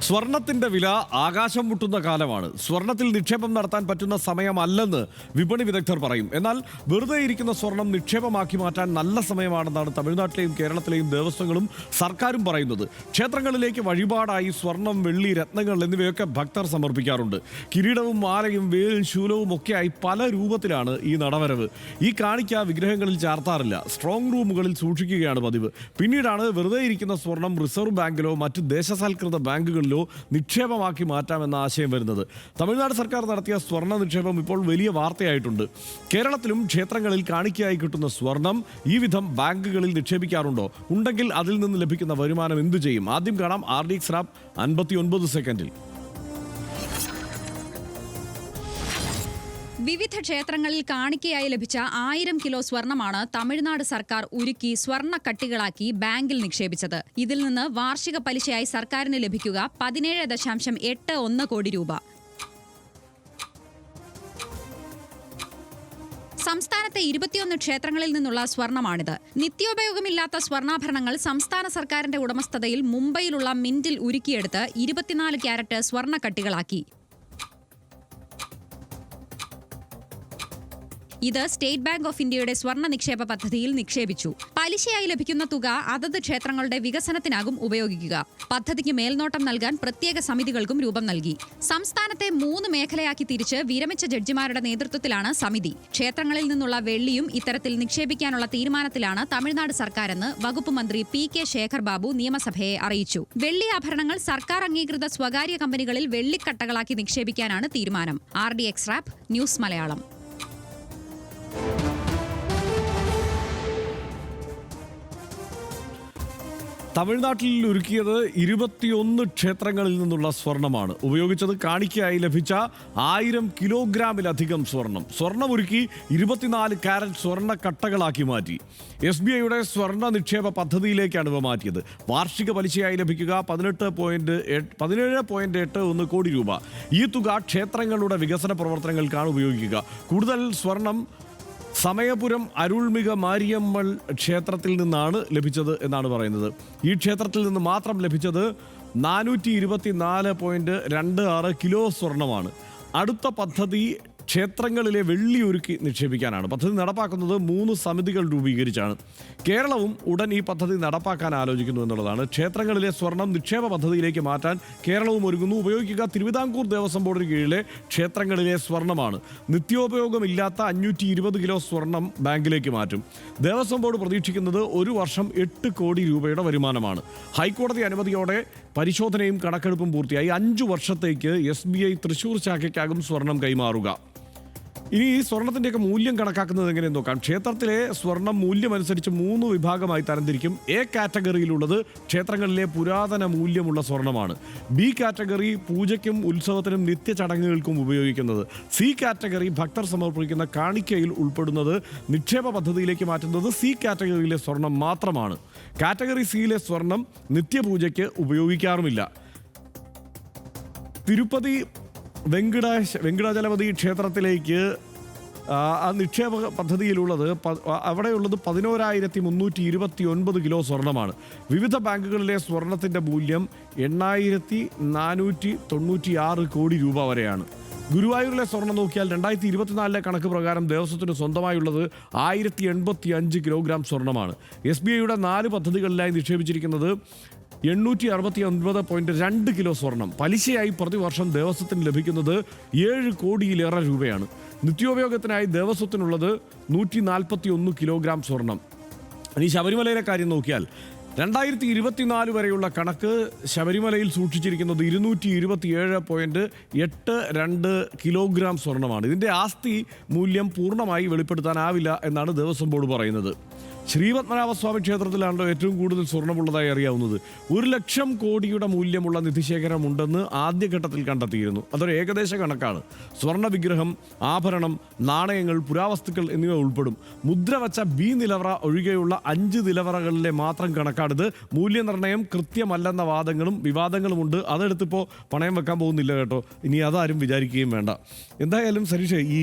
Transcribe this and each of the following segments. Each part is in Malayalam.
സ്വർണത്തിന്റെ വില ആകാശം മുട്ടുന്ന കാലമാണ്. സ്വർണത്തിൽ നിക്ഷേപം നടത്താൻ പറ്റുന്ന സമയമല്ലെന്ന് വിപണി വിദഗ്ധർ പറയും. എന്നാൽ വെറുതെ ഇരിക്കുന്ന സ്വർണം നിക്ഷേപമാക്കി മാറ്റാൻ നല്ല സമയമാണെന്നാണ് തമിഴ്നാട്ടിലെയും കേരളത്തിലെയും ദേവസ്വങ്ങളും സർക്കാരും പറയുന്നത്. ക്ഷേത്രങ്ങളിലേക്ക് വഴിപാടായി സ്വർണം, വെള്ളി, രത്നങ്ങൾ എന്നിവയൊക്കെ ഭക്തർ സമർപ്പിക്കാറുണ്ട്. കിരീടവും മാലയും വേലും ശൂലവും ഒക്കെയായി പല രൂപത്തിലാണ് ഈ നടവരവ്. ഈ കാണിക്ക വിഗ്രഹങ്ങളിൽ ചാർത്താറില്ല, സ്ട്രോങ് റൂമുകളിൽ സൂക്ഷിക്കുകയാണ് പതിവ്. പിന്നീടാണ് വെറുതെ ഇരിക്കുന്ന സ്വർണം റിസർവ് ബാങ്കിലോ മറ്റ് ദേശസാൽകൃത ബാങ്കുകളിലോ നിക്ഷേപമാക്കി മാറ്റാമെന്ന ആശയം വരുന്നത്. തമിഴ്നാട് സർക്കാർ നടത്തിയ സ്വർണ്ണ നിക്ഷേപം ഇപ്പോൾ വലിയ വാർത്തയായിട്ടുണ്ട്. കേരളത്തിലും ക്ഷേത്രങ്ങളിൽ കാണിക്കയായി കിട്ടുന്ന സ്വർണം ഈ വിധം ബാങ്കുകളിൽ നിക്ഷേപിക്കാറുണ്ടോ? ഉണ്ടെങ്കിൽ അതിൽ നിന്ന് ലഭിക്കുന്ന വരുമാനം എന്തു ചെയ്യും? ആദ്യം കാണാം RDX റാപ്പ് 59 സെക്കൻഡിൽ. വിവിധ ക്ഷേത്രങ്ങളിൽ കാണിക്കയായി ലഭിച്ച 1000 കിലോ സ്വർണമാണ് തമിഴ്നാട് സർക്കാർ ഉരുക്കി സ്വർണ്ണക്കട്ടികളാക്കി ബാങ്കിൽ നിക്ഷേപിച്ചത്. ഇതിൽ നിന്ന് വാർഷിക പലിശയായി സർക്കാരിന് ലഭിക്കുക 17.81 കോടി രൂപ. സംസ്ഥാനത്തെ 21 ക്ഷേത്രങ്ങളിൽ നിന്നുള്ള സ്വർണമാണിത്. നിത്യോപയോഗമില്ലാത്ത സ്വർണ്ണാഭരണങ്ങൾ സംസ്ഥാന സർക്കാരിന്റെ ഉടമസ്ഥതയിൽ മുംബൈയിലുള്ള മിന്റിൽ ഉരുക്കിയെടുത്ത് 24 ക്യാരറ്റ് സ്വർണ്ണക്കട്ടികളാക്കി. ഇത് സ്റ്റേറ്റ് ബാങ്ക് ഓഫ് ഇന്ത്യയുടെ സ്വർണ്ണ നിക്ഷേപ പദ്ധതിയിൽ നിക്ഷേപിച്ചു. പലിശയായി ലഭിക്കുന്ന തുക അതത് ക്ഷേത്രങ്ങളുടെ വികസനത്തിനാകും ഉപയോഗിക്കുക. പദ്ധതിക്ക് മേൽനോട്ടം നൽകാൻ പ്രത്യേക സമിതികൾക്കും രൂപം നൽകി. സംസ്ഥാനത്തെ 3 മേഖലയാക്കി തിരിച്ച് വിരമിച്ച ജഡ്ജിമാരുടെ നേതൃത്വത്തിലാണ് സമിതി. ക്ഷേത്രങ്ങളിൽ നിന്നുള്ള വെള്ളിയും ഇത്തരത്തിൽ നിക്ഷേപിക്കാനുള്ള തീരുമാനത്തിലാണ് തമിഴ്നാട് സർക്കാരെന്ന് വകുപ്പ് മന്ത്രി PK ശേഖർ ബാബു നിയമസഭയെ അറിയിച്ചു. വെള്ളി ആഭരണങ്ങൾ സർക്കാർ അംഗീകൃത സ്വകാര്യ കമ്പനികളിൽ വെള്ളിക്കട്ടകളാക്കി നിക്ഷേപിക്കാനാണ് തീരുമാനം. RDX wrap news Malayalam. തമിഴ്നാട്ടിൽ ഒരുക്കിയത് 21 ക്ഷേത്രങ്ങളിൽ നിന്നുള്ള സ്വർണമാണ്. ഉപയോഗിച്ചത് കാണിക്കയായി ലഭിച്ച 1000 കിലോഗ്രാമിലധികം സ്വർണം. സ്വർണ്ണമൊരുക്കി 24 കാരറ്റ് സ്വർണ്ണ കട്ടകളാക്കി മാറ്റി. SBIയുടെ സ്വർണ്ണ നിക്ഷേപ പദ്ധതിയിലേക്കാണ് ഇവ മാറ്റിയത്. വാർഷിക പലിശയായി ലഭിക്കുക 17.81 കോടി രൂപ. ഈ തുക ക്ഷേത്രങ്ങളുടെ വികസന പ്രവർത്തനങ്ങൾക്കാണ് ഉപയോഗിക്കുക. കൂടുതൽ സ്വർണം സമയപുരം അരുൾമിക മാരിയമ്മൾ ക്ഷേത്രത്തിൽ നിന്നാണ് ലഭിച്ചത് എന്നാണ് പറയുന്നത്. ഈ ക്ഷേത്രത്തിൽ നിന്ന് മാത്രം ലഭിച്ചത് 424.26 കിലോ സ്വർണമാണ്. അടുത്ത പദ്ധതി ക്ഷേത്രങ്ങളിലെ വെള്ളി ഒരുക്കി നിക്ഷേപിക്കാനാണ്. പദ്ധതി നടപ്പാക്കുന്നത് 3 സമിതികൾ രൂപീകരിച്ചാണ്. കേരളവും ഉടൻ ഈ പദ്ധതി നടപ്പാക്കാൻ ആലോചിക്കുന്നു എന്നുള്ളതാണ്. ക്ഷേത്രങ്ങളിലെ സ്വർണം നിക്ഷേപ പദ്ധതിയിലേക്ക് മാറ്റാൻ കേരളവും ഒരുങ്ങുന്നു. ഉപയോഗിക്കുക തിരുവിതാംകൂർ ദേവസ്വം ബോർഡിന് കീഴിലെ ക്ഷേത്രങ്ങളിലെ സ്വർണമാണ്. നിത്യോപയോഗമില്ലാത്ത 520 കിലോ സ്വർണം ബാങ്കിലേക്ക് മാറ്റും. ദേവസ്വം ബോർഡ് പ്രതീക്ഷിക്കുന്നത് 1 വർഷം 8 കോടി രൂപയുടെ വരുമാനമാണ്. ഹൈക്കോടതി അനുമതിയോടെ പരിശോധനയും കണക്കെടുപ്പും പൂർത്തിയായി 5 വർഷത്തേക്ക് SBI തൃശൂർ ശാഖയ്ക്കാകും സ്വർണം കൈമാറുക. ഇനി ഈ സ്വർണത്തിൻ്റെയൊക്കെ മൂല്യം കണക്കാക്കുന്നത് എങ്ങനെയെന്ന് നോക്കാം. ക്ഷേത്രത്തിലെ സ്വർണം മൂല്യമനുസരിച്ച് 3 വിഭാഗമായി തരംതിരിക്കും. A കാറ്റഗറിയിലുള്ളത് ക്ഷേത്രങ്ങളിലെ പുരാതന മൂല്യമുള്ള സ്വർണമാണ്. B കാറ്റഗറി പൂജയ്ക്കും ഉത്സവത്തിനും നിത്യചടങ്ങുകൾക്കും ഉപയോഗിക്കുന്നത്. C കാറ്റഗറി ഭക്തർ സമർപ്പിക്കുന്ന കാണിക്കയിൽ ഉൾപ്പെടുന്നത്. നിക്ഷേപ പദ്ധതിയിലേക്ക് മാറ്റുന്നത് C കാറ്റഗറിയിലെ സ്വർണം മാത്രമാണ്. കാറ്റഗറി സിയിലെ സ്വർണം നിത്യപൂജയ്ക്ക് ഉപയോഗിക്കാറുമില്ല. തിരുപ്പതി വെങ്കടാചലപതി ക്ഷേത്രത്തിലേക്ക് ആ നിക്ഷേപ പദ്ധതിയിലുള്ളത് അവിടെയുള്ളത് 11,329 കിലോ സ്വർണമാണ്. വിവിധ ബാങ്കുകളിലെ സ്വർണത്തിൻ്റെ മൂല്യം 8,496 കോടി രൂപ വരെയാണ്. ഗുരുവായൂരിലെ സ്വർണം നോക്കിയാൽ 2024 കണക്ക് പ്രകാരം ദേവസ്വത്തിന് സ്വന്തമായുള്ളത് 1085 കിലോഗ്രാം സ്വർണമാണ്. SBIയുടെ 4 പദ്ധതികളിലായി നിക്ഷേപിച്ചിരിക്കുന്നത് 869.2 കിലോ സ്വർണം. പലിശയായി പ്രതിവർഷം ദേവസ്വത്തിന് ലഭിക്കുന്നത് 7 കോടിയിലേറെ രൂപയാണ്. നിത്യോപയോഗത്തിനായി ദേവസ്വത്തിനുള്ളത് 141 കിലോഗ്രാം സ്വർണം. ഇനി ശബരിമലയിലെ കാര്യം നോക്കിയാൽ 2024 വരെയുള്ള കണക്ക് ശബരിമലയിൽ സൂക്ഷിച്ചിരിക്കുന്നത് 227.82 കിലോഗ്രാം സ്വർണമാണ്. ഇതിൻ്റെ ആസ്തി മൂല്യം പൂർണ്ണമായി വെളിപ്പെടുത്താനാവില്ല എന്നാണ് ദേവസ്വം ബോർഡ് പറയുന്നത്. ശ്രീപത്മനാഭസ്വാമി ക്ഷേത്രത്തിലാണല്ലോ ഏറ്റവും കൂടുതൽ സ്വർണ്ണമുള്ളതായി അറിയാവുന്നത്. 1 ലക്ഷം കോടിയുടെ മൂല്യമുള്ള നിധിശേഖരം ഉണ്ടെന്ന് ആദ്യഘട്ടത്തിൽ കണ്ടെത്തിയിരുന്നു. അതൊരു ഏകദേശ കണക്കാണ്. സ്വർണ്ണ വിഗ്രഹം, ആഭരണം, നാണയങ്ങൾ, പുരാവസ്തുക്കൾ എന്നിവ ഉൾപ്പെടും. മുദ്ര വച്ച B നിലവറ ഒഴികെയുള്ള 5 നിലവറകളിലെ മാത്രം കണക്കാണിത്. മൂല്യനിർണ്ണയം കൃത്യമല്ലെന്ന വാദങ്ങളും വിവാദങ്ങളുമുണ്ട്. അതെടുത്തിപ്പോൾ പണയം വെക്കാൻ പോകുന്നില്ല കേട്ടോ. ഇനി അതാരും വിചാരിക്കുകയും വേണ്ട. എന്തായാലും സരീഷ്, ഈ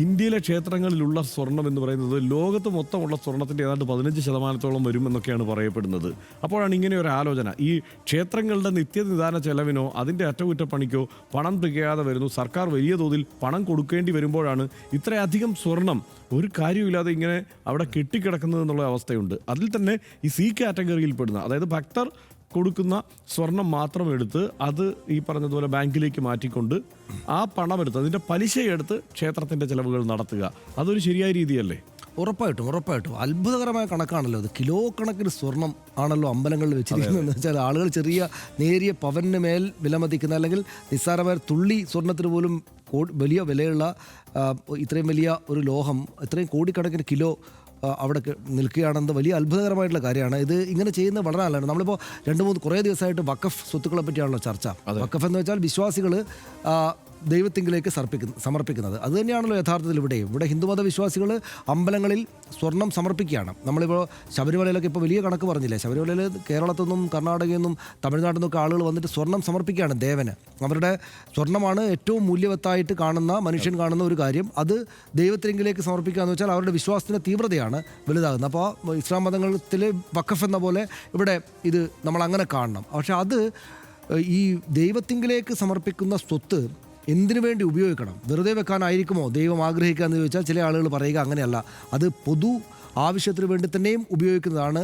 ഇന്ത്യയിലെ ക്ഷേത്രങ്ങളിലുള്ള സ്വർണം എന്ന് പറയുന്നത് ലോകത്ത് മൊത്തമുള്ള സ്വർണത്തിൻ്റെ ഏതാണ്ട് 15% വരുമെന്നൊക്കെയാണ് പറയപ്പെടുന്നത്. അപ്പോഴാണ് ഇങ്ങനെ ഒരു ആലോചന. ഈ ക്ഷേത്രങ്ങളുടെ നിത്യനിദാന ചെലവിനോ അതിൻ്റെ അറ്റകുറ്റപ്പണിക്കോ പണം തികയാതെ വരുന്നു. സർക്കാർ വലിയ തോതിൽ പണം കൊടുക്കേണ്ടി വരുമ്പോഴാണ് ഇത്രയധികം സ്വർണം ഒരു കാര്യമില്ലാതെ ഇങ്ങനെ അവിടെ കെട്ടിക്കിടക്കുന്നത് എന്നുള്ള അവസ്ഥയുണ്ട്. അതിൽ തന്നെ ഈ സി കാറ്റഗറിയിൽ പെടുന്ന, അതായത് ഭക്തർ കൊടുക്കുന്ന സ്വർണം മാത്രം എടുത്ത് അത് ഈ പറഞ്ഞതുപോലെ ബാങ്കിലേക്ക് മാറ്റിക്കൊണ്ട് ആ പണമെടുത്ത് അതിൻ്റെ പലിശയെടുത്ത് ക്ഷേത്രത്തിൻ്റെ ചെലവുകൾ നടത്തുക, അതൊരു ശരിയായ രീതിയല്ലേ? ഉറപ്പായിട്ടും അത്ഭുതകരമായ കണക്കാണല്ലോ അത്. കിലോ കണക്കിന് സ്വർണം ആണല്ലോ അമ്പലങ്ങളിൽ വെച്ചിരിക്കുന്നതെന്ന് വെച്ചാൽ ആളുകൾ ചെറിയ നേരിയ പവന് മേൽ വിലമതിക്കുന്ന, അല്ലെങ്കിൽ നിസ്സാരമായ തുള്ളി സ്വർണത്തിന് പോലും വലിയ വിലയുള്ള ഇത്രയും വലിയ ഒരു ലോഹം ഇത്രയും കോടിക്കണക്കിന് കിലോ അവിടെ നിൽക്കുകയാണെന്നത് വലിയ അത്ഭുതകരമായിട്ടുള്ള കാര്യമാണ്. ഇത് ഇങ്ങനെ ചെയ്യുന്നത് വളരെ നല്ലതാണ്. നമ്മളിപ്പോൾ 2-3 കുറേ ദിവസമായിട്ട് വഖഫ് സ്വത്തുക്കളെ പറ്റിയാണല്ലോ ചർച്ച. വഖഫ് എന്ന് വെച്ചാൽ വിശ്വാസികൾ ദൈവത്തിങ്കിലേക്ക് സമർപ്പിക്കുന്നത്. അത് തന്നെയാണല്ലോ യഥാർത്ഥത്തിൽ ഇവിടെ ഹിന്ദുമത വിശ്വാസികൾ അമ്പലങ്ങളിൽ സ്വർണം സമർപ്പിക്കുകയാണ്. നമ്മളിപ്പോൾ ശബരിമലയിലൊക്കെ ഇപ്പോൾ വലിയ കണക്ക് പറഞ്ഞില്ലേ, ശബരിമലയിൽ കേരളത്തിൽ നിന്നും കർണാടകയിൽ നിന്നും തമിഴ്നാട്ടിൽ നിന്നൊക്കെ ആളുകൾ വന്നിട്ട് സ്വർണം സമർപ്പിക്കുകയാണ് ദേവന്. അവരുടെ സ്വർണ്ണമാണ് ഏറ്റവും മൂല്യവത്തായിട്ട് മനുഷ്യൻ കാണുന്ന ഒരു കാര്യം. അത് ദൈവത്തിങ്കിലേക്ക് സമർപ്പിക്കുക എന്ന് വെച്ചാൽ അവരുടെ വിശ്വാസത്തിൻ്റെ തീവ്രതയാണ് വലുതാകുന്നത്. അപ്പോൾ ഇസ്ലാം മതത്തിൽ വഖഫ് എന്ന പോലെ ഇവിടെ ഇത് നമ്മൾ അങ്ങനെ കാണണം. പക്ഷെ അത് ഈ ദൈവത്തിങ്കിലേക്ക് സമർപ്പിക്കുന്ന സ്വത്ത് എന്തിനു വേണ്ടി ഉപയോഗിക്കണം? വെറുതെ വെക്കാനായിരിക്കുമോ ദൈവം ആഗ്രഹിക്കുക എന്ന് ചോദിച്ചാൽ ചില ആളുകൾ പറയുക അങ്ങനെയല്ല. അത് പൊതു ആവശ്യത്തിന് വേണ്ടി തന്നെയും ഉപയോഗിക്കുന്നതാണ്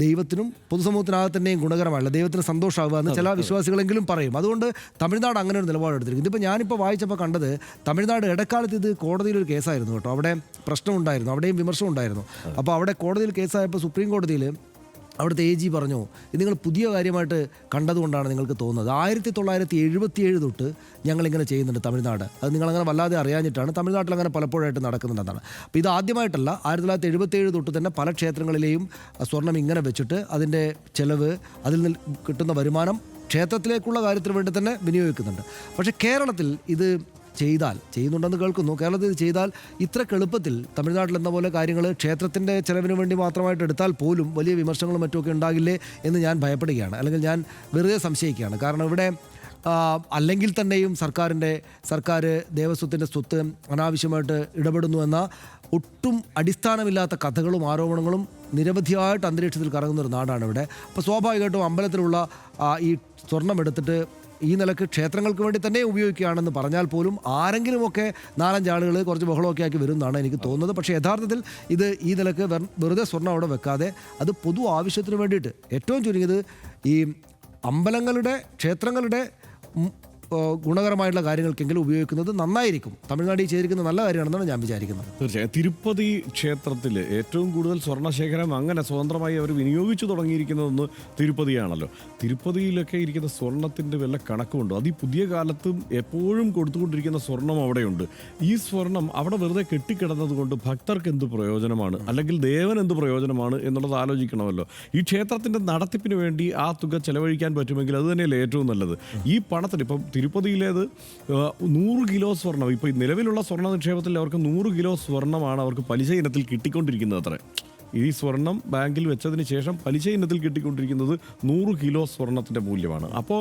ദൈവത്തിനും പൊതുസമൂഹത്തിനകത്ത് തന്നെയും ഗുണകരമല്ല, ദൈവത്തിന് സന്തോഷമാകുക എന്ന് ചില വിശ്വാസികളെങ്കിലും പറയും. അതുകൊണ്ട് തമിഴ്നാട് അങ്ങനെ ഒരു നിലപാടെടുത്തിരിക്കും. ഇതിപ്പോൾ ഞാനിപ്പോൾ വായിച്ചപ്പോൾ കണ്ടത് തമിഴ്നാട് ഇടക്കാലത്ത് ഇത് കോടതിയിലൊരു കേസായിരുന്നു കേട്ടോ. അവിടെ പ്രശ്നമുണ്ടായിരുന്നു, അവിടെയും വിമർശനം ഉണ്ടായിരുന്നു. അപ്പോൾ അവിടെ കോടതിയിൽ കേസായപ്പോൾ സുപ്രീം കോടതിയിൽ അവിടുത്തെ AG പറഞ്ഞു, ഇത് നിങ്ങൾ പുതിയ കാര്യമായിട്ട് കണ്ടതുകൊണ്ടാണ് നിങ്ങൾക്ക് തോന്നുന്നത്. 1977 തൊട്ട് ഞങ്ങളിങ്ങനെ ചെയ്യുന്നുണ്ട് തമിഴ്നാട്. അത് നിങ്ങളങ്ങനെ വല്ലാതെ അറിയാഞ്ഞിട്ടാണ്. തമിഴ്നാട്ടിൽ അങ്ങനെ പലപ്പോഴായിട്ട് നടക്കുന്നുണ്ടെന്നാണ്. അപ്പോൾ ഇത് ആദ്യമായിട്ടല്ല, 1977 തൊട്ട് തന്നെ പല ക്ഷേത്രങ്ങളിലെയും സ്വർണം ഇങ്ങനെ വെച്ചിട്ട് അതിൻ്റെ ചെലവ്, അതിൽ നിന്ന് കിട്ടുന്ന വരുമാനം ക്ഷേത്രത്തിലേക്കുള്ള കാര്യത്തിന് വേണ്ടി തന്നെ വിനിയോഗിക്കുന്നുണ്ട്. പക്ഷേ കേരളത്തിൽ ഇത് ചെയ്യുന്നുണ്ടെന്ന് കേൾക്കുന്നു. കേരളത്തിൽ ഇത് ചെയ്താൽ ഇത്ര എളുപ്പത്തിൽ തമിഴ്നാട്ടിൽ എന്ന പോലെ കാര്യങ്ങൾ ക്ഷേത്രത്തിൻ്റെ ചെലവിന് വേണ്ടി മാത്രമായിട്ട് എടുത്താൽ പോലും വലിയ വിമർശനങ്ങളും മറ്റുമൊക്കെ ഉണ്ടാകില്ലേ എന്ന് ഞാൻ ഭയപ്പെടുകയാണ്, അല്ലെങ്കിൽ ഞാൻ വെറുതെ സംശയിക്കുകയാണ്. കാരണം ഇവിടെ അല്ലെങ്കിൽ തന്നെയും സർക്കാർ ദേവസ്വത്തിൻ്റെ സ്വത്ത് അനാവശ്യമായിട്ട് ഇടപെടുന്നു എന്ന ഒട്ടും അടിസ്ഥാനമില്ലാത്ത കഥകളും ആരോപണങ്ങളും നിരവധിയായിട്ട് അന്തരീക്ഷത്തിൽ കറങ്ങുന്ന ഒരു നാടാണ് ഇവിടെ. അപ്പോൾ സ്വാഭാവികമായിട്ടും അമ്പലത്തിലുള്ള ഈ സ്വർണം എടുത്തിട്ട് ഈ നിലക്ക് ക്ഷേത്രങ്ങൾക്ക് വേണ്ടി തന്നെ ഉപയോഗിക്കുകയാണെന്ന് പറഞ്ഞാൽ പോലും ആരെങ്കിലുമൊക്കെ 4-5 ആളുകൾ കുറച്ച് ബഹളമൊക്കെ ആക്കി വരുമെന്നാണ് എനിക്ക് തോന്നുന്നത്. പക്ഷേ യഥാർത്ഥത്തിൽ ഇത് ഈ നിലക്ക് വെറുതെ സ്വർണ്ണം അവിടെ വെക്കാതെ അത് പൊതു ആവശ്യത്തിന് വേണ്ടിയിട്ട് ഏറ്റവും ചുരുങ്ങിയത് ഈ അമ്പലങ്ങളുടെ ക്ഷേത്രങ്ങളുടെ ഗുണകരമായിട്ടുള്ള കാര്യങ്ങൾക്കെങ്കിലും ഉപയോഗിക്കുന്നത് നന്നായിരിക്കും. തമിഴ്നാട്ടിൽ ചെയ്തിരിക്കുന്നത് നല്ല കാര്യമാണെന്നാണ് ഞാൻ വിചാരിക്കുന്നത്. തീർച്ചയായും തിരുപ്പതി ക്ഷേത്രത്തിൽ ഏറ്റവും കൂടുതൽ സ്വർണ്ണശേഖരം അങ്ങനെ സ്വതന്ത്രമായി അവർ വിനിയോഗിച്ചു തുടങ്ങിയിരിക്കുന്നതെന്ന് തിരുപ്പതിയാണല്ലോ. തിരുപ്പതിയിലൊക്കെ ഇരിക്കുന്ന സ്വർണത്തിൻ്റെ വല്ല കണക്കുമുണ്ടോ? അത് ഈ പുതിയ കാലത്തും എപ്പോഴും കൊടുത്തുകൊണ്ടിരിക്കുന്ന സ്വർണം അവിടെയുണ്ട്. ഈ സ്വർണം അവിടെ വെറുതെ കെട്ടിക്കിടന്നത് കൊണ്ട് ഭക്തർക്ക് എന്ത് പ്രയോജനമാണ്, അല്ലെങ്കിൽ ദേവൻ എന്ത് പ്രയോജനമാണ് എന്നുള്ളത് ആലോചിക്കണമല്ലോ. ഈ ക്ഷേത്രത്തിൻ്റെ നടത്തിപ്പിന് വേണ്ടി ആ തുക ചെലവഴിക്കാൻ പറ്റുമെങ്കിൽ അത് തന്നെയല്ലേ ഏറ്റവും നല്ലത്. ഈ പണത്തിന് ഇപ്പം തിരുപ്പതിയിലേത് 100 കിലോ സ്വർണം, ഇപ്പോൾ നിലവിലുള്ള സ്വർണ്ണ നിക്ഷേപത്തിൽ അവർക്ക് 100 കിലോ സ്വർണ്ണമാണ് അവർക്ക് പലിശ ഇനത്തിൽ കിട്ടിക്കൊണ്ടിരിക്കുന്നത്. അത്ര ഈ സ്വർണം ബാങ്കിൽ വെച്ചതിന് ശേഷം പലിശ ഇനത്തിൽ കിട്ടിക്കൊണ്ടിരിക്കുന്നത് 100 കിലോ സ്വർണത്തിൻ്റെ മൂല്യമാണ്. അപ്പോൾ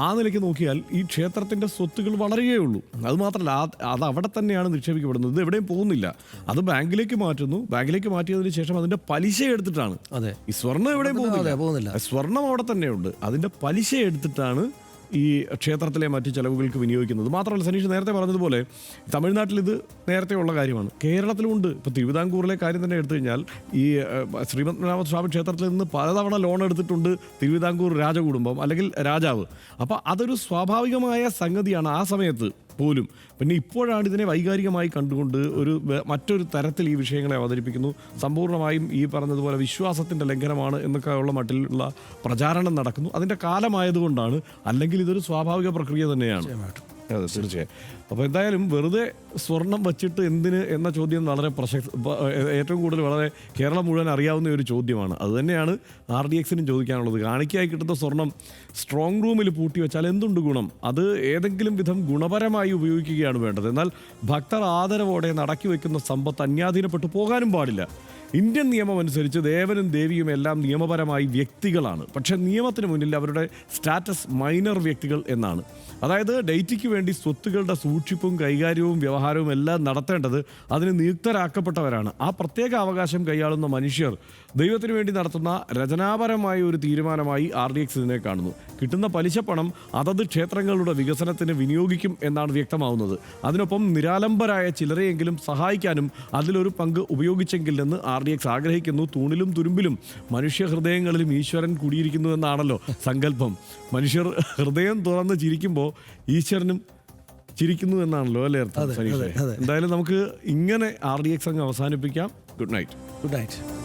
ആ നിലയ്ക്ക് നോക്കിയാൽ ഈ ക്ഷേത്രത്തിൻ്റെ സ്വത്തുകൾ വളരെയേ ഉള്ളൂ. അതുമാത്രമല്ല അത് അവിടെ തന്നെയാണ് നിക്ഷേപിക്കപ്പെടുന്നത്, ഇത് എവിടെയും പോകുന്നില്ല. അത് ബാങ്കിലേക്ക് മാറ്റുന്നു, ബാങ്കിലേക്ക് മാറ്റിയതിന് ശേഷം അതിൻ്റെ പലിശ എടുത്തിട്ടാണ്. അതെ, ഈ സ്വർണ്ണം എവിടെയും പോകുന്നില്ല, സ്വർണം അവിടെ തന്നെയുണ്ട്, അതിൻ്റെ പലിശ എടുത്തിട്ടാണ് ഈ ക്ഷേത്രത്തിലെ മറ്റ് ചെലവുകൾക്ക് വിനിയോഗിക്കുന്നത്. മാത്രമല്ല സനീഷ് നേരത്തെ പറഞ്ഞതുപോലെ തമിഴ്നാട്ടിൽ ഇത് നേരത്തെയുള്ള കാര്യമാണ്, കേരളത്തിലുമുണ്ട്. ഇപ്പോൾ തിരുവിതാംകൂറിലെ കാര്യം തന്നെ എടുത്തു കഴിഞ്ഞാൽ ഈ ശ്രീപത്മനാഭസ്വാമി ക്ഷേത്രത്തിൽ നിന്ന് പലതവണ ലോൺ എടുത്തിട്ടുണ്ട് തിരുവിതാംകൂർ രാജകുടുംബം അല്ലെങ്കിൽ രാജാവ്. അപ്പോൾ അതൊരു സ്വാഭാവികമായ സംഗതിയാണ് ആ സമയത്ത് പോലും. പിന്നെ ഇപ്പോഴാണ് ഇതിനെ വൈകാരികമായി കണ്ടുകൊണ്ട് മറ്റൊരു തരത്തിൽ ഈ വിഷയങ്ങളെ അവതരിപ്പിക്കുന്നു. സമ്പൂർണ്ണമായും ഈ പറഞ്ഞതുപോലെ വിശ്വാസത്തിൻ്റെ ലംഘനമാണ് എന്നൊക്കെ ഉള്ള മട്ടിലുള്ള പ്രചാരണം നടക്കുന്നു. അതിൻ്റെ കാലമായതുകൊണ്ടാണ്, അല്ലെങ്കിൽ ഇതൊരു സ്വാഭാവിക പ്രക്രിയ തന്നെയാണ്. അതെ, തീർച്ചയായും. അപ്പോൾ എന്തായാലും വെറുതെ സ്വർണം വച്ചിട്ട് എന്തിന് എന്ന ചോദ്യം വളരെ ഏറ്റവും കൂടുതൽ വളരെ കേരളം മുഴുവൻ അറിയാവുന്ന ഒരു ചോദ്യമാണ്. അതുതന്നെയാണ് RDXനും ചോദിക്കാനുള്ളത്. കാണിക്കയായി കിട്ടുന്ന സ്വർണം സ്ട്രോങ് റൂമിൽ പൂട്ടി വെച്ചാൽ എന്തുണ്ട് ഗുണം? അത് ഏതെങ്കിലും വിധം ഗുണപരമായി ഉപയോഗിക്കുകയാണ് വേണ്ടത്. എന്നാൽ ഭക്തർ ആദരവോടെ നടക്കി വയ്ക്കുന്ന സമ്പത്ത് അന്യാധീനപ്പെട്ടു പോകാനും പാടില്ല. ഇന്ത്യൻ നിയമം അനുസരിച്ച് ദേവനും ദേവിയും എല്ലാം നിയമപരമായി വ്യക്തികളാണ്. പക്ഷേ നിയമത്തിന് മുന്നിൽ അവരുടെ സ്റ്റാറ്റസ് മൈനർ വ്യക്തികൾ എന്നാണ്. അതായത് ഡേറ്റിക്ക് വേണ്ടി സ്വത്തുക്കളുടെ സൂക്ഷിപ്പും കൈകാര്യവും വ്യവഹാരവും എല്ലാം നടത്തേണ്ടത് അതിന് നിയുക്തരാക്കപ്പെട്ടവരാണ്. ആ പ്രത്യേക അവകാശം കൈയാളുന്ന മനുഷ്യർ ദൈവത്തിന് വേണ്ടി നടത്തുന്ന രചനാപരമായ ഒരു തീരുമാനമായി RDX ഇതിനെ കാണുന്നു. കിട്ടുന്ന പലിശപ്പണം അതത് ക്ഷേത്രങ്ങളുടെ വികസനത്തിന് വിനിയോഗിക്കും എന്നാണ് വ്യക്തമാവുന്നത്. അതിനൊപ്പം നിരാലംബരായ ചിലരെയെങ്കിലും സഹായിക്കാനും അതിലൊരു പങ്ക് ഉപയോഗിച്ചെങ്കിലെന്ന് RDX ആഗ്രഹിക്കുന്നു. തൂണിലും തുരുമ്പിലും മനുഷ്യ ഹൃദയങ്ങളിലും ഈശ്വരൻ കുടിയിരിക്കുന്നു എന്നാണല്ലോ സങ്കല്പം. മനുഷ്യർ ഹൃദയം തുറന്ന് ചിരിക്കുമ്പോൾ ഈശ്വരനും ചിരിക്കുന്നു എന്നാണല്ലോ അല്ലേ അർത്ഥം? എന്തായാലും നമുക്ക് ഇങ്ങനെ RDX അങ്ങ് അവസാനിപ്പിക്കാം. Good night. Good night.